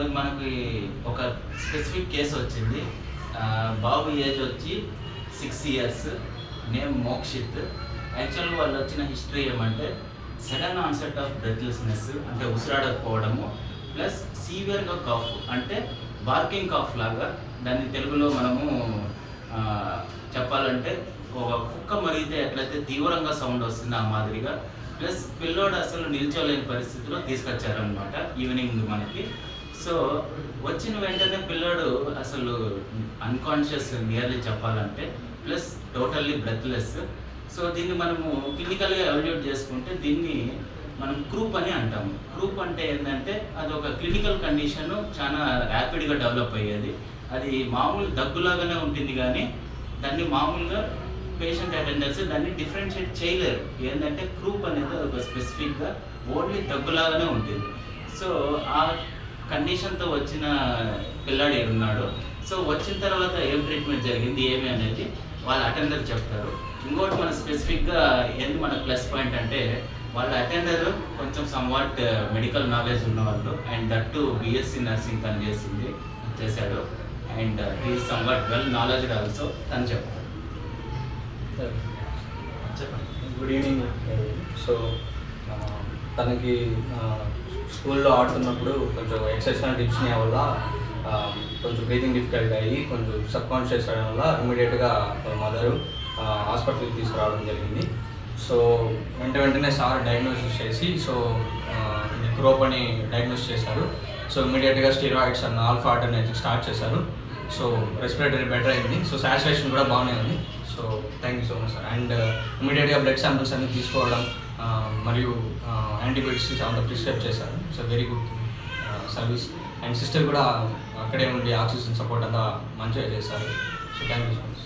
ఈరోజు మనకి ఒక స్పెసిఫిక్ కేసు వచ్చింది. బాబు ఏజ్ వచ్చి 6 years, నేమ్ మోక్షిత్. యాక్చువల్గా వాళ్ళు వచ్చిన హిస్టరీ ఏమంటే సడన్ ఆన్సెట్ ఆఫ్ బ్రెత్లెస్నెస్, అంటే ఉసిరాడకపోవడము, ప్లస్ సీవియర్గా కాఫ్, అంటే బార్కింగ్ కాఫ్ లాగా. దాన్ని తెలుగులో మనము చెప్పాలంటే ఒక కుక్క మరిగితే ఎట్లయితే తీవ్రంగా సౌండ్ వస్తుంది ఆ మాదిరిగా. ప్లస్ పిల్లోడు అసలు నిల్చోలేని పరిస్థితిలో తీసుకొచ్చారనమాట ఈవినింగ్ మనకి. సో వచ్చిన వెంటనే పిల్లోడు అసలు అన్కాన్షియస్ నియర్లీ చెప్పాలంటే, ప్లస్ టోటల్లీ బ్రెత్లెస్. సో దీన్ని మనము క్లినికల్గా ఎవాల్యుయేట్ చేసుకుంటే దీన్ని మనం క్రూప్ అని అంటాము. క్రూప్ అంటే ఏంటంటే అది ఒక క్లినికల్ కండిషన్, చాలా ర్యాపిడ్గా డెవలప్ అయ్యేది. అది మామూలు దగ్గులాగానే ఉంటుంది, కానీ దాన్ని మామూలుగా పేషెంట్ అటెండర్స్ దాన్ని డిఫరెన్షియేట్ చేయలేరు. ఏంటంటే క్రూప్ అనేది ఒక స్పెసిఫిక్గా ఓన్లీ దగ్గులాగానే ఉంటుంది. సో ఆ కండిషన్తో వచ్చిన పిల్లాడు ఏడున్నాడు. సో వచ్చిన తర్వాత ఏం ట్రీట్మెంట్ జరిగింది ఏమి అనేది వాళ్ళ అటెండర్ చెప్తారు. ఇంకోటి మన స్పెసిఫిక్గా ఏంది మన ప్లస్ పాయింట్ అంటే వాళ్ళ అటెండర్ కొంచెం సమ్వాట్ మెడికల్ నాలెడ్జ్ ఉన్నవాళ్ళు, అండ్ దట్టు BSc నర్సింగ్ తను చేశాడు, and he somewhat well knowledge also. తను చెప్తారు. చెప్పండి. Good evening. సో తనకి స్కూల్లో ఆడుతున్నప్పుడు కొంచెం ఎక్సర్సైజ్ టిప్స్ వల్ల కొంచెం బ్రీతింగ్ డిఫికల్ట్ అయ్యి కొంచెం సబ్ కాన్షియస్ అవ్వడం వల్ల ఇమీడియట్గా మదరు హాస్పిటల్కి తీసుకురావడం జరిగింది. సో వెంటనే సార్ డయాగ్నోసిస్ చేసి క్రోప్ అని డయాగ్నోస్ చేశారు. సో ఇమీడియట్గా స్టీరాయిడ్స్ అన్న ఆల్ఫా ఆల్టర్నేటివ్ స్టార్ట్ చేశారు. సో రెస్పిరేటరీ బెటర్ అయింది. సో సాచురేషన్ కూడా బాగానే ఉంది. So thank you so much sir. And ఇమీడియట్గా బ్లడ్ శాంపిల్స్ అన్ని తీసుకోవడం మరియు యాంటీబయాటిక్స్ అంతా ప్రిస్క్రైబ్ చేశారు. So very good service. And sister కూడా అక్కడే ఉండి ఆక్సిజన్ సపోర్ట్ అంతా మంచిగా చేశారు. So thank you so much.